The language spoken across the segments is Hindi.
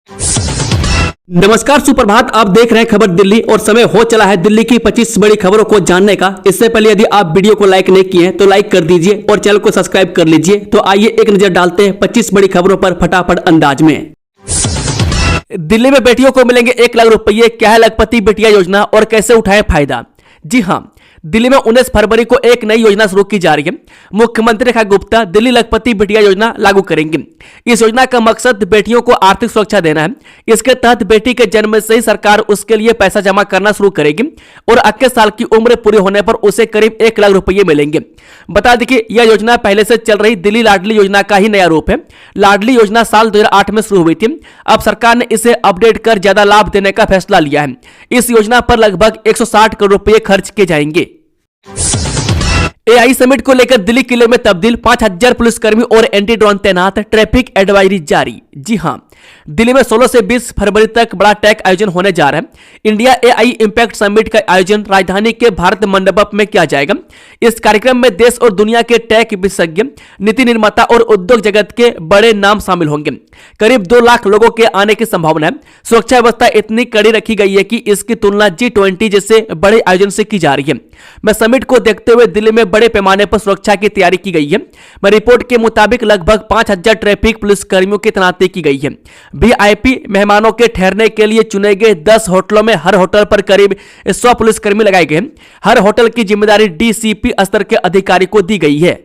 नमस्कार, सुप्रभात। आप देख रहे हैं खबर दिल्ली और समय हो चला है दिल्ली की 25 बड़ी खबरों को जानने का। इससे पहले यदि आप वीडियो को लाइक नहीं किए हैं तो लाइक कर दीजिए और चैनल को सब्सक्राइब कर लीजिए। तो आइए एक नजर डालते हैं 25 बड़ी खबरों पर फटाफट अंदाज में। दिल्ली में बेटियों को मिलेंगे 1 लाख रुपये। क्या है लखपति बिटिया योजना और कैसे उठाएं फायदा? जी हां, दिल्ली में 19 फरवरी को एक नई योजना शुरू की जा रही है। मुख्यमंत्री रेखा गुप्ता दिल्ली लखपति बिटिया योजना लागू करेंगे। इस योजना का मकसद बेटियों को आर्थिक सुरक्षा देना है। इसके तहत बेटी के जन्म से ही सरकार उसके लिए पैसा जमा करना शुरू करेगी और 21 साल की उम्र पूरी होने पर उसे करीब 1 लाख रुपये मिलेंगे। बता दें कि यह योजना पहले से चल रही दिल्ली लाडली योजना का ही नया रूप है। लाडली योजना साल 2008 में शुरू हुई थी। अब सरकार ने इसे अपडेट कर ज्यादा लाभ देने का फैसला लिया है। इस योजना पर लगभग 160 करोड़ रुपए खर्च किए जाएंगे। एआई समिट को लेकर दिल्ली किले में तब्दील, 5000 पुलिसकर्मी और एंटी ड्रोन तैनात, ट्रैफिक एडवाइजरी जारी। जी हां, दिल्ली में 16 से 20 फरवरी तक बड़ा टेक आयोजन होने जा रहा है। इंडिया एआई इंपैक्ट समिट का आयोजन राजधानी के भारत मंडपम में किया जाएगा। इस कार्यक्रम में देश और दुनिया के टेक विशेषज्ञ, नीति निर्माता और उद्योग जगत के बड़े नाम शामिल होंगे। करीब 2 लाख लोगों के आने की संभावना है। सुरक्षा व्यवस्था इतनी कड़ी रखी गई है कि इसकी तुलना G20 जैसे बड़े आयोजन से की जा रही है। मैं समिट को देखते हुए दिल्ली में बड़े पैमाने पर सुरक्षा की तैयारी की गई है। रिपोर्ट के मुताबिक लगभग 5000 ट्रैफिक पुलिसकर्मियों की तैनाती की गई है। वीआईपी मेहमानों के ठहरने के लिए चुने गए 10 होटलों में हर होटल पर करीब 100 पुलिसकर्मी लगाए गए। हर होटल की जिम्मेदारी डीसीपी स्तर के अधिकारी को दी गई है।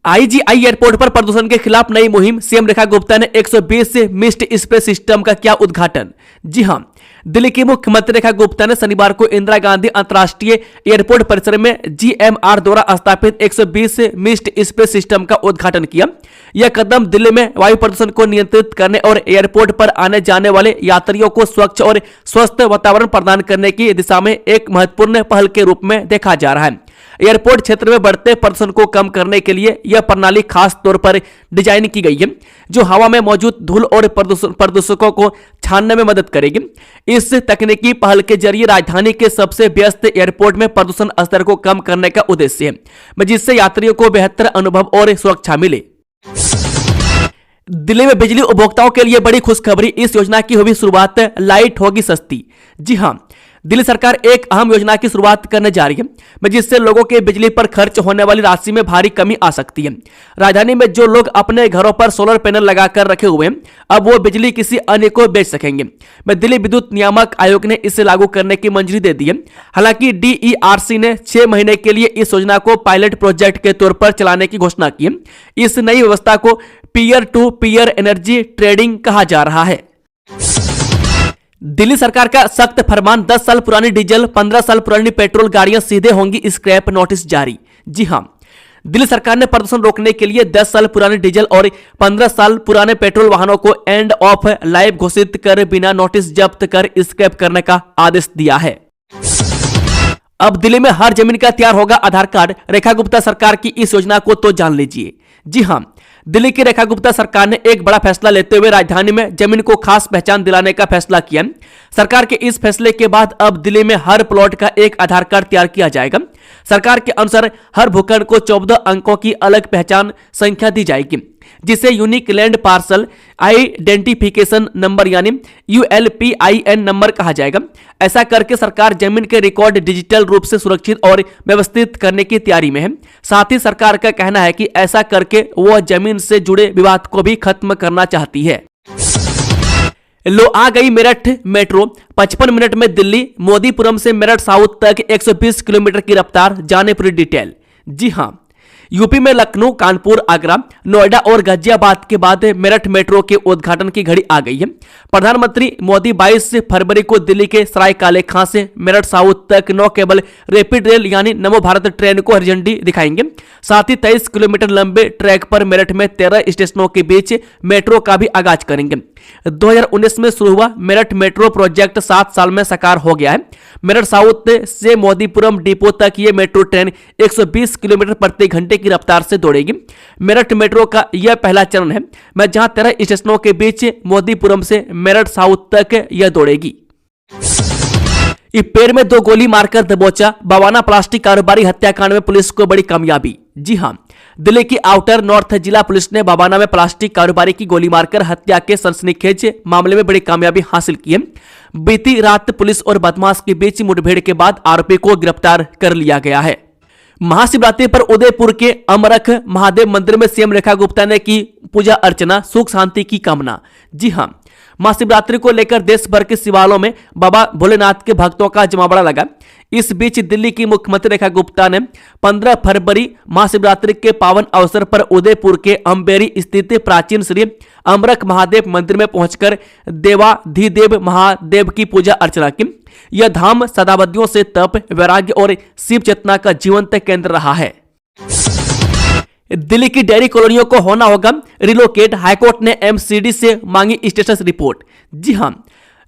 आईजीआई एयरपोर्ट पर प्रदूषण के खिलाफ नई मुहिम, सीएम रेखा गुप्ता ने 120 मिस्ट स्प्रे सिस्टम का किया उद्घाटन। जी हां, दिल्ली की मुख्यमंत्री रेखा गुप्ता ने शनिवार को इंदिरा गांधी अंतर्राष्ट्रीय एयरपोर्ट परिसर में जीएमआर द्वारा स्थापित 120 मिस्ट स्प्रे सिस्टम का उद्घाटन किया। यह कदम दिल्ली में वायु प्रदूषण को नियंत्रित करने और एयरपोर्ट पर आने जाने वाले यात्रियों को स्वच्छ और स्वस्थ वातावरण प्रदान करने की दिशा में एक महत्वपूर्ण पहल के रूप में देखा जा रहा है। एयरपोर्ट क्षेत्र में बढ़ते प्रदूषण को कम करने के लिए यह प्रणाली खास तौर पर डिजाइन की गई है, जो हवा में मौजूद धूल और प्रदूषकों को छानने में मदद करेगी। इस तकनीकी पहल के जरिए राजधानी के सबसे व्यस्त एयरपोर्ट में प्रदूषण स्तर को कम करने का उद्देश्य है, जिससे यात्रियों को बेहतर अनुभव और सुरक्षा मिले। दिल्ली में बिजली उपभोक्ताओं के लिए बड़ी खुशखबरी, इस योजना की होगी शुरुआत, लाइट होगी सस्ती। जी हां, दिल्ली सरकार एक अहम योजना की शुरुआत करने जा रही है, जिससे लोगों के बिजली पर खर्च होने वाली राशि में भारी कमी आ सकती है। राजधानी में जो लोग अपने घरों पर सोलर पैनल लगाकर रखे हुए हैं, अब वो बिजली किसी अन्य को बेच सकेंगे। दिल्ली विद्युत नियामक आयोग ने इसे लागू करने की मंजूरी दे दी है। हालांकि डीईआरसी ने 6 महीने के लिए इस योजना को पायलट प्रोजेक्ट के तौर पर चलाने की घोषणा की है। इस नई व्यवस्था को peer to peer energy trading कहा जा रहा है। दिल्ली सरकार का सख्त फरमान, 10 साल पुरानी डीजल, 15 साल पुरानी पेट्रोल गाड़ियां सीधे होंगी स्क्रैप, नोटिस जारी। जी हां, दिल्ली सरकार ने प्रदूषण रोकने के लिए 10 साल पुराने डीजल और 15 साल पुराने पेट्रोल वाहनों को एंड ऑफ लाइफ घोषित कर बिना नोटिस जब्त कर स्क्रैप करने का आदेश दिया है। अब दिल्ली में हर जमीन का तैयार होगा आधार कार्ड, रेखा गुप्ता सरकार की इस योजना को तो जान लीजिए। जी हां, दिल्ली की रेखा गुप्ता सरकार ने एक बड़ा फैसला लेते हुए राजधानी में जमीन को खास पहचान दिलाने का फैसला किया। सरकार के इस फैसले के बाद अब दिल्ली में हर प्लॉट का एक आधार कार्ड तैयार किया जाएगा। सरकार के अनुसार हर भूखंड को 14 अंकों की अलग पहचान संख्या दी जाएगी, जिसे unique land parcel identification number यानी ULPIN नंबर कहा जाएगा। ऐसा करके सरकार जमीन के रिकॉर्ड डिजिटल रूप से सुरक्षित और व्यवस्थित करने की तैयारी में है। साथ ही सरकार का कहना है कि ऐसा करके वह जमीन से जुड़े विवाद को भी खत्म करना चाहती है। लो आ गई मेरठ मेट्रो, 55 मिनट में दिल्ली मोदीपुरम से मेरठ साउथ तक 120 किलोमीटर की रफ्तार, जाने पूरी डिटेल। जी हां, यूपी में लखनऊ, कानपुर, आगरा, नोएडा और गाजियाबाद के बाद मेरठ मेट्रो के उद्घाटन की घड़ी आ गई है। प्रधानमंत्री मोदी 22 फरवरी को दिल्ली के सरायकाले खां से मेरठ साउथ तक 9 केबल रैपिड रेल यानी नमो भारत ट्रेन को हरी झंडी दिखाएंगे। साथ ही 23 किलोमीटर लंबे ट्रैक पर मेरठ में 13 स्टेशनों के बीच मेट्रो का भी आगाज करेंगे। 2019 में शुरू हुआ मेरठ मेट्रो प्रोजेक्ट 7 साल में साकार हो गया है। मेरठ साउथ से मोदीपुरम डिपो तक ये मेट्रो ट्रेन 120 किलोमीटर प्रति घंटे की रफ्तार से दौड़ेगी। मेरठ मेट्रो का यह पहला चरण है, जहां 13 स्टेशनों के बीच मोदीपुरम से मेरठ साउथ तक यह दौड़ेगी। पैर में 2 गोली मारकर दबोचा, बवाना प्लास्टिक कारोबारी हत्याकांड में पुलिस को बड़ी कामयाबी। जी हां, दिल्ली की आउटर नॉर्थ जिला पुलिस ने बबाना में प्लास्टिक कारोबारी की गोली मारकर हत्या के सनसनीखेज मामले में बड़ी कामयाबी हासिल की है। बीती रात पुलिस और बदमाश के बीच मुठभेड़ के बाद आरोपी को गिरफ्तार कर लिया गया है। महाशिवरात्रि पर उदयपुर के अमरख महादेव मंदिर में सीएम रेखा गुप्ता ने की पूजा अर्चना, सुख शांति की कामना। जी हां, महाशिवरात्रि को लेकर देश भर के शिवालयों में बाबा भोलेनाथ के भक्तों का जमावड़ा लगा। इस बीच दिल्ली की मुख्यमंत्री रेखा गुप्ता ने 15 फरवरी महाशिवरात्रि के पावन अवसर पर उदयपुर के अंबेरी स्थित प्राचीन श्री अमरख महादेव मंदिर में पहुंचकर देवाधिदेव महादेव की पूजा अर्चना की। यह धाम सदाब्दियों से तप, वैराग्य और शिव चेतना का जीवंत केंद्र रहा है। दिल्ली की डेयरी कॉलोनियों को होना होगा रिलोकेट, हाईकोर्ट ने एमसीडी से मांगी स्टेटस रिपोर्ट। जी हां,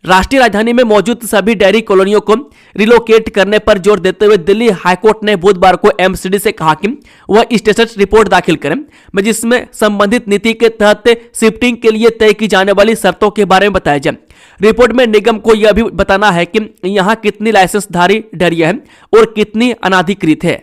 राष्ट्रीय राजधानी में मौजूद सभी डेयरी कॉलोनियों को रिलोकेट करने पर जोर देते हुए दिल्ली हाईकोर्ट ने बुधवार को एमसीडी से कहा कि वह स्टेटस रिपोर्ट दाखिल करें, जिसमें संबंधित नीति के तहत शिफ्टिंग के लिए तय की जाने वाली शर्तों के बारे में बताया जाए। रिपोर्ट में निगम को यह भी बताना है कि यहां कितनी लाइसेंसधारी डेयरियां हैं और कितनी अनाधिकृत है।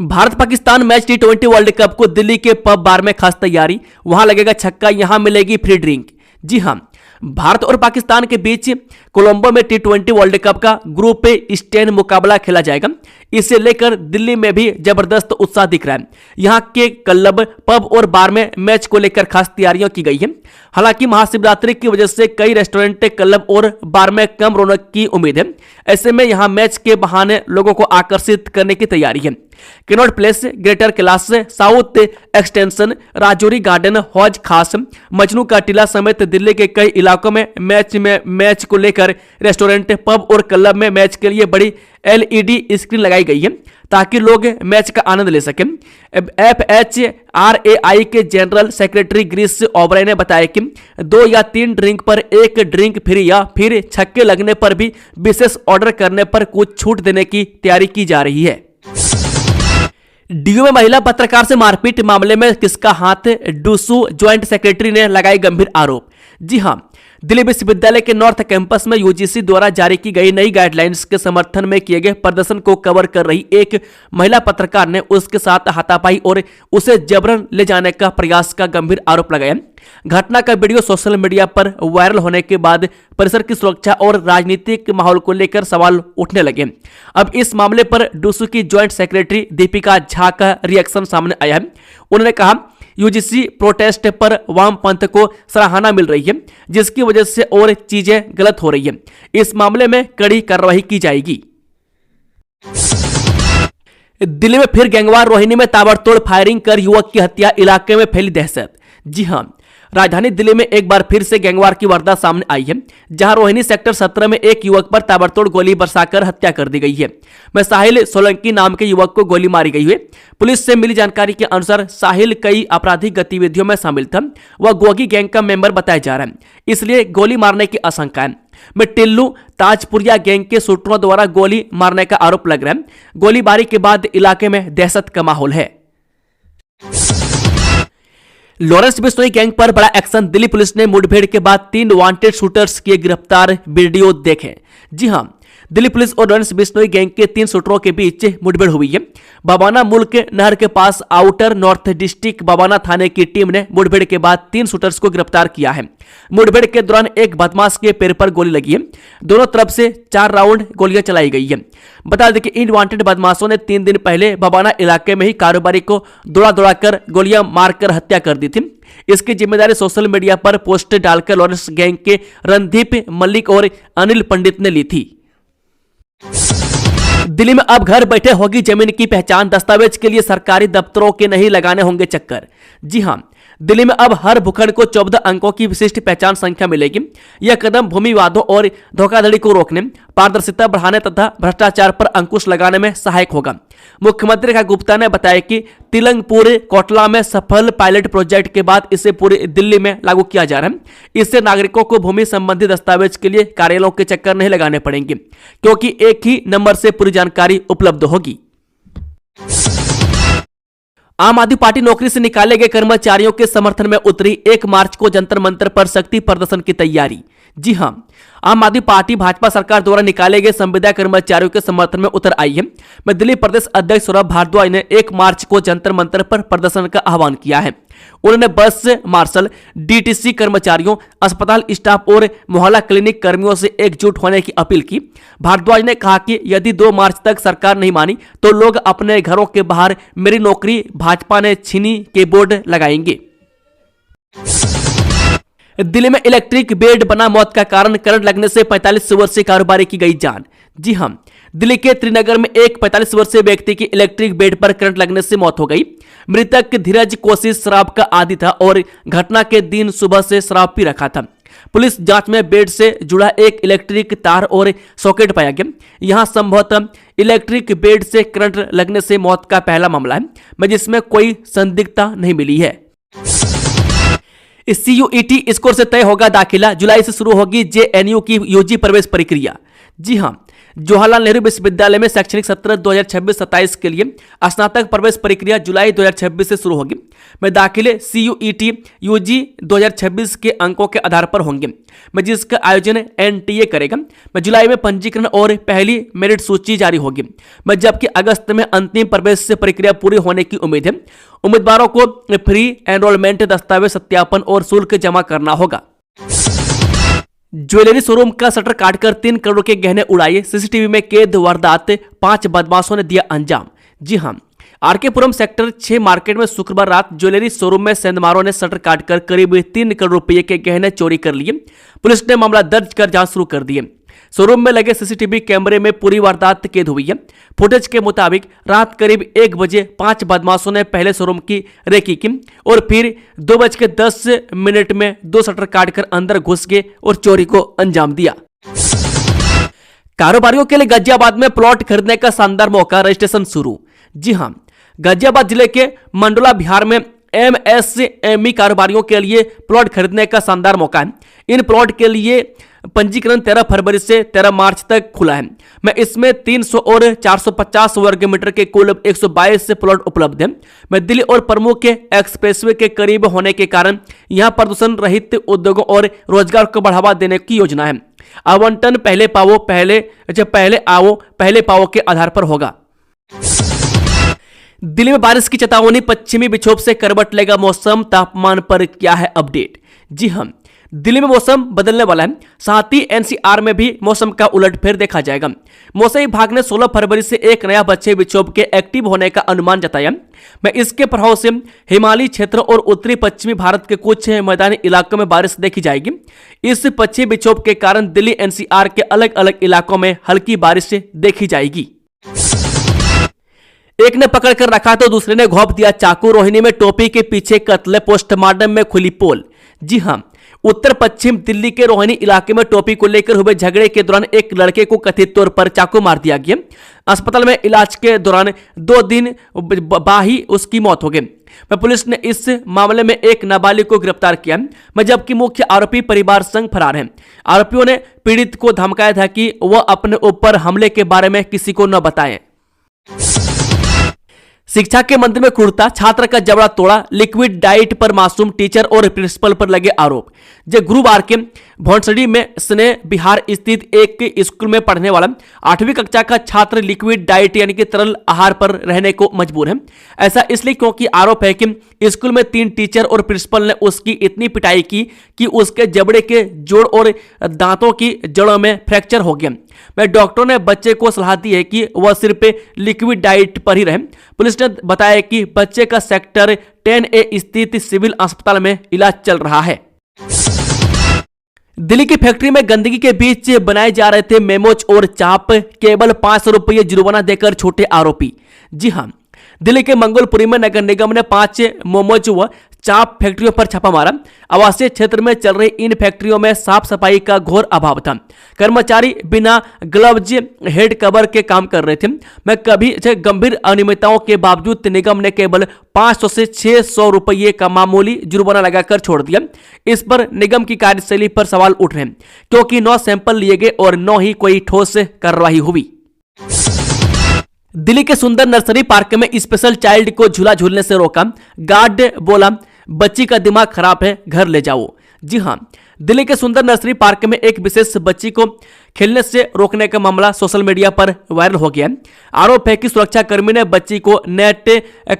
Bharat Pakistan match T20 world cup को दिल्ली के पब बार में खास तैयारी, वहां लगेगा छक्का, यहां मिलेगी फ्री ड्रिंक। जी हां, भारत और पाकिस्तान के बीच कोलंबो में T20 वर्ल्ड कप का ग्रुप स्टेज मुकाबला खेला जाएगा। इसे लेकर दिल्ली में भी जबरदस्त उत्साह दिख रहा है। यहां के क्लब, पब और बार में मैच को लेकर खास तैयारियां की गई है। हालांकि महाशिवरात्रि की वजह से कई रेस्टोरेंट, क्लब और बार में कम रौनक की उम्मीद है। ऐसे में यहां मैच के बहाने लोगों को आकर्षित करने की तैयारी है। Cannot place, greater Kailash, south extension, Rajouri garden, हौज खास, मजनू का टीला समेत दिल्ली के कई इलाकों में मैच को लेकर रेस्टोरेंट, पब और क्लब में मैच के लिए बड़ी LED स्क्रीन लगाई गई है ताकि लोग मैच का आनंद ले सकें। FHRAI के जनरल सेक्रेटरी ग्रीस ओबराय ने बताया कि 2 या 3 ड्रिंक पर 1 ड्रिंक फ्री या फिर छक्के लगने पर भी विशेष ऑर्डर करने पर कुछ छूट देने की तैयारी की जा रही है। डीयू में महिला पत्रकार से मारपीट मामले में किसका हाथ, डूसू ज्वाइंट सेक्रेटरी ने लगाए गंभीर आरोप। जी हां, दिल्ली विश्वविद्यालय के नॉर्थ कैंपस में यूजीसी द्वारा जारी की गई नई गाइडलाइंस के समर्थन में किए गए प्रदर्शन को कवर कर रही एक महिला पत्रकार ने उसके साथ हाथापाई और उसे जबरन ले जाने का प्रयास का गंभीर आरोप लगाया। घटना का वीडियो सोशल मीडिया पर वायरल होने के बाद परिसर की सुरक्षा और राजनीतिक माहौल को लेकर सवाल उठने लगे। अब इस मामले पर डूसू की ज्वाइंट सेक्रेटरी दीपिका झा का रिएक्शन सामने आया है। उन्होंने कहा, यूजीसी प्रोटेस्ट पर वामपंथ को सराहना मिल रही है, जिसकी वजह से और चीजें गलत हो रही है। इस मामले में कड़ी कार्रवाई की जाएगी। दिल्ली में फिर गैंगवार, रोहिणी में ताबड़तोड़ फायरिंग कर युवक की हत्या, इलाके में फैली दहशत। जी हां, राजधानी दिल्ली में एक बार फिर से गैंगवार की वारदात सामने आई है, जहां रोहिणी सेक्टर 17 में एक युवक पर ताबड़तोड़ गोली बरसाकर हत्या कर दी गई है। साहिल सोलंकी नाम के युवक को गोली मारी गई है। पुलिस से मिली जानकारी के अनुसार साहिल कई आपराधिक गतिविधियों में शामिल था। वह गोगी गैंग का मेंबर बताया जा रहा है, इसलिए गोली मारने की आशंका है। टिल्लू ताजपुरिया गैंग के शूटरों द्वारा गोली मारने का आरोप लग रहा है। गोलीबारी के बाद इलाके में दहशत का माहौल है। लॉरेंस बिश्नोई गैंग पर बड़ा एक्शन, दिल्ली पुलिस ने मुठभेड़ के बाद 3 वांटेड शूटर्स किए गिरफ्तार, वीडियो देखें। जी हां, दिल्ली पुलिस और लॉरेंस बिश्नोई गैंग के 3 शूटरों के बीच मुठभेड़ हुई है। बबाना मुल्क नहर के पास आउटर नॉर्थ डिस्ट्रिक्ट बबाना थाने की टीम ने मुठभेड़ के बाद 3 शूटर्स को गिरफ्तार किया है। मुठभेड़ के दौरान एक बदमाश के पैर पर गोली लगी है। दोनों तरफ से 4 राउंड गोलियां चलाई गई है। बता दें कि इन वांटेड बदमाशों ने 3 दिन पहले बबाना इलाके में ही कारोबारी को दौड़ा कर गोलियां मारकर हत्या कर दी थी। इसकी जिम्मेदारी सोशल मीडिया पर पोस्ट डालकर लॉरेंस गैंग के रणदीप मलिक और अनिल पंडित ने ली थी। दिल्ली में अब घर बैठे होगी जमीन की पहचान, दस्तावेज के लिए सरकारी दफ्तरों के नहीं लगाने होंगे चक्कर। जी हां, दिल्ली में अब हर भूखंड को 14 अंकों की विशिष्ट पहचान संख्या मिलेगी। यह कदम भूमि विवादों और धोखाधड़ी को रोकने, पारदर्शिता बढ़ाने तथा भ्रष्टाचार पर अंकुश लगाने में सहायक होगा। मुख्यमंत्री रेखा गुप्ता ने बताया कि तिलंगपुर कोटला में सफल पायलट प्रोजेक्ट के बाद इसे पूरी दिल्ली में लागू किया जा रहा है। इससे नागरिकों को भूमि संबंधी दस्तावेज के लिए कार्यालयों के चक्कर नहीं लगाने पड़ेंगे, क्योंकि एक ही नंबर से पूरी जानकारी उपलब्ध होगी। आम आदमी पार्टी नौकरी से निकाले गए कर्मचारियों के समर्थन में उतरी, 1 मार्च को जंतर मंतर पर शक्ति प्रदर्शन की तैयारी। जी हां, आम आदमी पार्टी भाजपा सरकार द्वारा निकाले गए संविदा कर्मचारियों के समर्थन में उतर आई है। मैं दिल्ली प्रदेश अध्यक्ष सौरभ भारद्वाज ने 1 मार्च को जंतर मंतर पर प्रदर्शन का आह्वान किया है। उन्होंने बस मार्शल, डीटीसी कर्मचारियों, अस्पताल स्टाफ और मोहल्ला क्लिनिक कर्मियों से एकजुट होने की अपील की। भारद्वाज ने कहा कि यदि 2 मार्च तक सरकार नहीं मानी तो लोग अपने घरों के बाहर मेरी नौकरी भाजपा ने छीनी के बोर्ड लगाएंगे। दिल्ली में इलेक्ट्रिक बेड बना मौत का कारण, करंट लगने से 45 वर्षीय कारोबारी की गई जान। जी हां, दिल्ली के त्रिनगर में एक 45 वर्षीय व्यक्ति की इलेक्ट्रिक बेड पर करंट लगने से मौत हो गई। मृतक धीरज कोशिश शराब का आदी था और घटना के दिन सुबह से शराब पी रखा था। पुलिस जांच में बेड से जुड़ा एक इलेक्ट्रिक तार और सॉकेट पाया गया। यहां संभवतः इलेक्ट्रिक बेड से करंट लगने से मौत का पहला मामला है, जिसमें कोई संदिग्धता नहीं मिली है। CUET स्कोर से तय होगा दाखिला, जुलाई से शुरू होगी JNU की यूजी प्रवेश प्रक्रिया। जी हां, जवाहरलाल नेहरू विश्वविद्यालय में शैक्षणिक सत्र 2026-27 के लिए स्नातक प्रवेश प्रक्रिया जुलाई 2026 से शुरू होगी। में दाखिले CUET यूजी 2026 के अंकों के आधार पर होंगे, जिसका आयोजन NTA करेगा। जुलाई में पंजीकरण और पहली मेरिट सूची जारी होगी, जबकि अगस्त में अंतिम प्रवेश प्रक्रिया पूरी होने की उम्मीद है। उम्मीदवारों को फ्री एनरोलमेंट दस्तावेज सत्यापन और शुल्क जमा करना होगा। ज्वेलरी शोरूम का शटर काटकर 3 करोड़ के गहने उड़ाए, सीसीटीवी में कैद वारदात, 5 बदमाशों ने दिया अंजाम। जी हां, आरकेपुरम सेक्टर 6 मार्केट में शुक्रवार रात ज्वेलरी शोरूम में सेंधमारों ने शटर काटकर करीब 3 करोड़ रुपए के गहने चोरी कर लिए। पुलिस ने मामला दर्ज कर जांच शुरू कर दी है। शोरूम में लगे सीसीटीवी कैमरे में पूरी वारदात कैद हुई है। फुटेज के मुताबिक रात करीब 1 बजे 5 बदमाशों ने पहले शोरूम की रेकी की और फिर 2:10 में 2 शटर काटकर अंदर घुस गए और चोरी को अंजाम दिया। कारोबारियों के लिए गाजियाबाद में प्लॉट खरीदने का शानदार मौका, रजिस्ट्रेशन शुरू। जी हां, गाजियाबाद जिले के मंडोला बिहार में MSME कारोबारियों के लिए प्लॉट खरीदने का शानदार मौका है। इन प्लॉट के लिए पंजीकरण 13 फरवरी से 13 मार्च तक खुला है। मैं इसमें 300 और 450 वर्ग मीटर के कुल 122 प्लॉट उपलब्ध है। मैं दिल्ली और प्रमुख एक्सप्रेसवे के करीब होने के कारण यहां प्रदूषण रहित उद्योगों और रोजगार को बढ़ावा देने की योजना है। आवंटन पहले आओ पहले पाओ के आधार पर होगा। दिल्ली में बारिश की चेतावनी, पश्चिमी विक्षोभ से करवट लेगा मौसम, तापमान पर क्या है अपडेट। जी हां, दिल्ली में मौसम बदलने वाला है, साथ ही NCR में भी मौसम का उलटफेर देखा जाएगा। मौसम विभाग ने 16 फरवरी से एक नया पश्चिमी विक्षोभ के एक्टिव होने का अनुमान जताया। मैं इसके प्रभाव से हिमालयी क्षेत्र और उत्तरी पश्चिमी भारत के कुछ मैदानी इलाकों में बारिश देखी जाएगी। इस पश्चिमी विक्षोभ के कारण दिल्ली NCR के अलग अलग इलाकों में हल्की बारिश देखी जाएगी। एक ने पकड़ कर रखा तो दूसरे ने घोंप दिया चाकू, रोहिणी में टोपी के पीछे कत्ल, पोस्टमार्टम में खुली पोल। जी हां, उत्तर पश्चिम दिल्ली के रोहिणी इलाके में टोपी को लेकर हुए झगड़े के दौरान एक लड़के को कथित तौर पर चाकू मार दिया गया। अस्पताल में इलाज के दौरान 2 दिन बाही उसकी मौत हो गई। पुलिस ने इस मामले में एक नाबालिग को गिरफ्तार किया, जबकि मुख्य आरोपी परिवार संग फरार है। आरोपियों ने पीड़ित को धमकाया था कि वह अपने ऊपर हमले के बारे में किसी को न बताएं। शिक्षा के मंदिर में क्रूरता, छात्र का जबड़ा तोड़ा, लिक्विड डाइट पर मासूम टीचर और प्रिंसिपल पर लगे आरोप। गुरुवार के भोंसडी में स्नेह बिहार स्थित एक स्कूल में पढ़ने वाला 8वीं कक्षा का छात्र लिक्विड डाइट यानी कि तरल आहार पर रहने को मजबूर है। ऐसा इसलिए क्योंकि आरोप है कि स्कूल में 3 टीचर और प्रिंसिपल ने उसकी इतनी पिटाई की कि उसके जबड़े के जोड़ और दांतों की जड़ों में फ्रैक्चर हो गया। डॉक्टरों ने बच्चे को सलाह दी है कि वह सिर्फ लिक्विड डाइट पर ही रहे। पुलिस ने बताया कि बच्चे का सेक्टर 10A स्थित सिविल अस्पताल में इलाज चल रहा है। दिल्ली की फैक्ट्री में गंदगी के बीच बनाए जा रहे थे मेमोज और चाप, केवल 500 रुपये जुर्माना देकर छूटे आरोपी। जी हां, दिल्ली के मंगोलपुरी में नगर निगम ने 5 मोमोज व चाप फैक्ट्रियों पर छापा मारा। आवासीय क्षेत्र में चल रही इन फैक्ट्रियों में साफ सफाई का घोर अभाव था। कर्मचारी बिना ग्लव्स, हेड कवर के काम कर रहे थे। मैं कभी गंभीर अनियमितताओं के बावजूद निगम ने केवल 500 से 600 रुपये का मामूली जुर्माना लगाकर छोड़ दिया। इस पर निगम की कार्यशैली पर सवाल उठ रहे हैं, क्योंकि 9 सैंपल लिए गए और 9 ही कोई ठोस कार्रवाई हुई। दिल्ली के सुंदर नर्सरी पार्क में स्पेशल चाइल्ड को झूला झूलने से रोका। गार्ड बोला, बच्ची का दिमाग खराब है, घर ले जाओ। जी हां, दिल्ली के सुंदर नर्सरी पार्क में एक विशेष बच्ची को खेलने से रोकने का मामला सोशल मीडिया पर वायरल हो गया। आरोप है कि सुरक्षाकर्मी ने बच्ची को नेट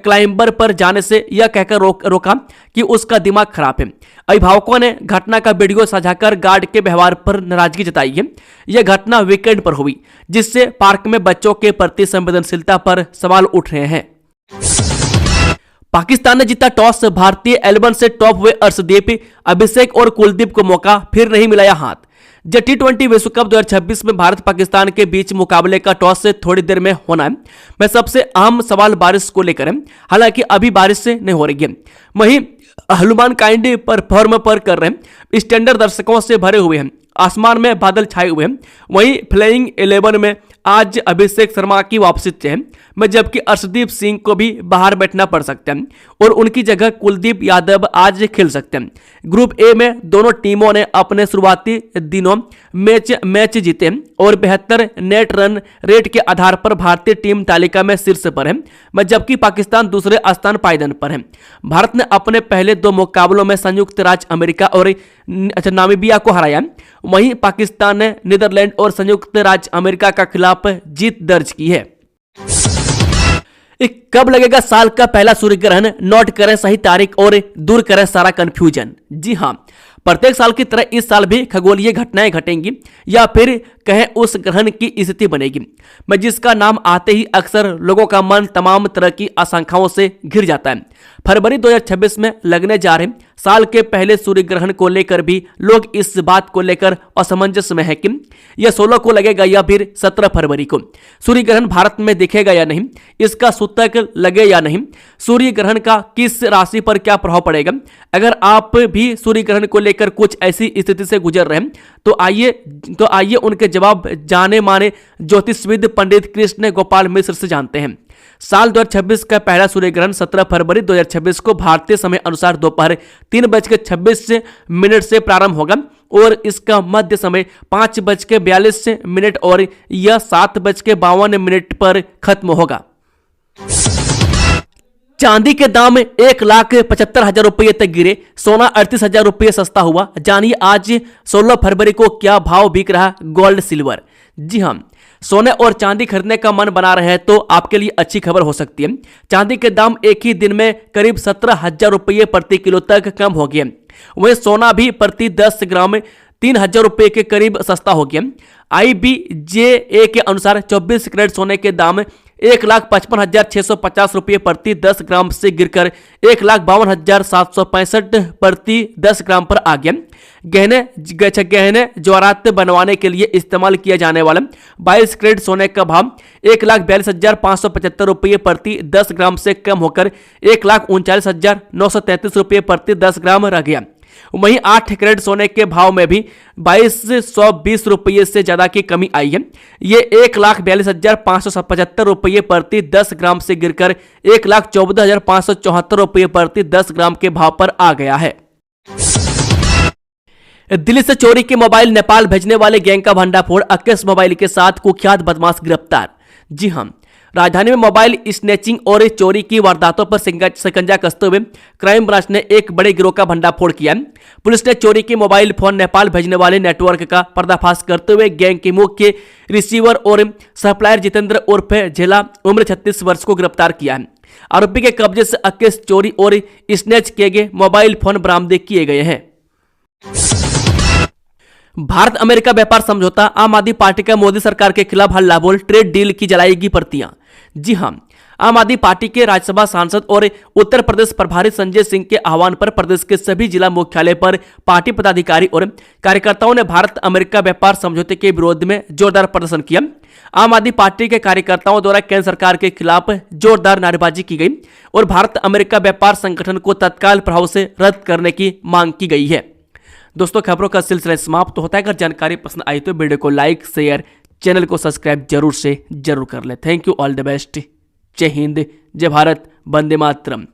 क्लाइंबर पर जाने से यह कहकर रोका कि उसका दिमाग खराब है। अभिभावकों ने घटना का वीडियो साझा कर गार्ड के व्यवहार पर नाराजगी जताई है। यह घटना वीकेंड पर हुई, जिससे पार्क में बच्चों के प्रति संवेदनशीलता पर सवाल उठ रहे हैं। पाकिस्तान ने जीता टॉस, भारतीय 11 से टॉप हुए अर्शदीप, अभिषेक और कुलदीप को मौका फिर नहीं मिलाया हाथ। जब T20 विश्व कप 2026 में भारत पाकिस्तान के बीच मुकाबले का टॉस से थोड़ी देर में होना है, मैं सबसे अहम सवाल बारिश को लेकर है। हालांकि अभी बारिश से नहीं हो रही है, वहीं हनुमान काइंड परफॉर्म पर कर रहे हैं, स्टैंडर्ड दर्शकों से भरे हुए हैं, आसमान में बादल छाए हुए हैं। वहीं प्लेइंग 11 में आज अभिषेक शर्मा की वापसी है, में जबकि अर्शदीप सिंह को भी बाहर बैठना पड़ सकता है और उनकी जगह कुलदीप यादव आज खेल सकते हैं। ग्रुप ए में दोनों टीमों ने अपने शुरुआती दिनों मैच जीते और 72 नेट रन रेट के आधार पर भारतीय टीम तालिका में शीर्ष पर है, जबकि पाकिस्तान दूसरे स्थान पायदान पर है। भारत ने अपने पहले 2 मुकाबलों में संयुक्त राज्य अमेरिका और नामीबिया को हराया। वहीं पाकिस्तान ने नीदरलैंड और संयुक्त राज्य अमेरिका का खिलाफ जीत दर्ज की है। कब लगेगा साल का पहला सूर्य ग्रहण? नोट करें सही तारीख और दूर करें सारा कंफ्यूजन। जी हां, प्रत्येक साल की तरह इस साल भी खगोलीय घटनाएं घटेंगी या फिर कहें उस ग्रहण की स्थिति बनेगी, मैं जिसका नाम आते ही अक्सर लोगों का मन तमाम तरह की आशंकाओं से घिर जाता है। फरवरी 2026 में लगने जा रहे साल के पहले सूर्य ग्रहण को लेकर भी लोग इस बात को लेकर असमंजस में है कि यह 16 को लगेगा या फिर 17 फरवरी को। सूर्य ग्रहण भारत में दिखेगा या नहीं, इसका सूतक लगे या नहीं, सूर्य ग्रहण का किस राशि पर क्या प्रभाव पड़ेगा। अगर आप भी सूर्य ग्रहण को लेकर कुछ ऐसी स्थिति से गुजर रहे हैं तो आइए उनके जवाब जाने माने ज्योतिषविद पंडित कृष्ण गोपाल मिश्र से जानते हैं। साल 2026 का पहला सूर्य ग्रहण 17 फरवरी 2026 को भारतीय समय अनुसार दोपहर 3:26 से प्रारंभ होगा और इसका मध्य समय 5:42 और यह 7:52 पर खत्म होगा। चांदी के दाम 1,75,000 रुपये तक गिरे, सोना 38,000 रुपये सस्ता हुआ। जानिए आज 16 फरवरी को क्या भाव बिक रहा गोल्ड सिल्वर। जी हां, सोने और चांदी खरीदने का मन बना रहे हैं तो आपके लिए अच्छी खबर हो सकती है। चांदी के दाम एक ही दिन में करीब 17,000 रुपये प्रति किलो तक कम हो गए। वहीं सोना भी प्रति 10 ग्राम 3,000 रुपये के करीब सस्ता हो गया। IBJA के अनुसार 24 कैरेट सोने के दाम 1,55,650 रुपये प्रति 10 ग्राम से गिरकर 1,52,765 प्रति 10 ग्राम पर आ गया। गहने जवाहरात बनवाने के लिए इस्तेमाल किया जाने वाला 22 कैरेट सोने का भाव 1,42,575 रुपये प्रति 10 ग्राम से कम होकर 1,39,933 रुपये प्रति 10 ग्राम रह गया। वहीं 8 कैरेट सोने के भाव में भी 2,220 रुपये से ज्यादा की कमी आई है। ये 1,42,575 रुपये प्रति 10 ग्राम से गिरकर 1,14,574 रुपये प्रति 10 ग्राम के भाव पर आ गया है। दिल्ली से चोरी के मोबाइल नेपाल भेजने वाले गैंग का भंडाफोड़, 21 मोबाइल के साथ कुख्यात बदमाश गिरफ्तार। जी हां, राजधानी में मोबाइल स्नैचिंग और चोरी की वारदातों पर शिकंजा कसते हुए क्राइम ब्रांच ने एक बड़े गिरोह का भंडाफोड़ किया। पुलिस ने चोरी के मोबाइल फोन नेपाल भेजने वाले नेटवर्क का पर्दाफाश करते हुए गैंग के मुख्य रिसीवर और सप्लायर जितेंद्र उर्फ झेला उम्र 36 वर्ष को गिरफ्तार किया है। आरोपी के कब्जे से 21 चोरी और स्नैच किए गए मोबाइल फोन बरामद किए गए हैं। भारत अमेरिका व्यापार समझौता, आम आदमी पार्टी का मोदी सरकार के खिलाफ हल्ला बोल, ट्रेड डील की जलाएगी प्रतियां। जी हां, आम आदमी पार्टी के राज्यसभा सांसद और उत्तर प्रदेश प्रभारी संजय सिंह के आह्वान पर प्रदेश के सभी जिला मुख्यालय पर पार्टी पदाधिकारी और कार्यकर्ताओं ने भारत अमेरिका व्यापार समझौते के विरोध में जोरदार प्रदर्शन किया। आम आदमी पार्टी के कार्यकर्ताओं द्वारा केंद्र सरकार के खिलाफ जोरदार नारेबाजी की गई और भारत अमेरिका व्यापार संगठन को तत्काल प्रभाव से रद्द करने की मांग की गई है। दोस्तों, खबरों का सिलसिला समाप्त होता है। अगर जानकारी पसंद आई तो वीडियो को लाइक, शेयर, चैनल को सब्सक्राइब जरूर कर ले। Thank you, all the best. जय हिंद, जय भारत, वंदे मातरम।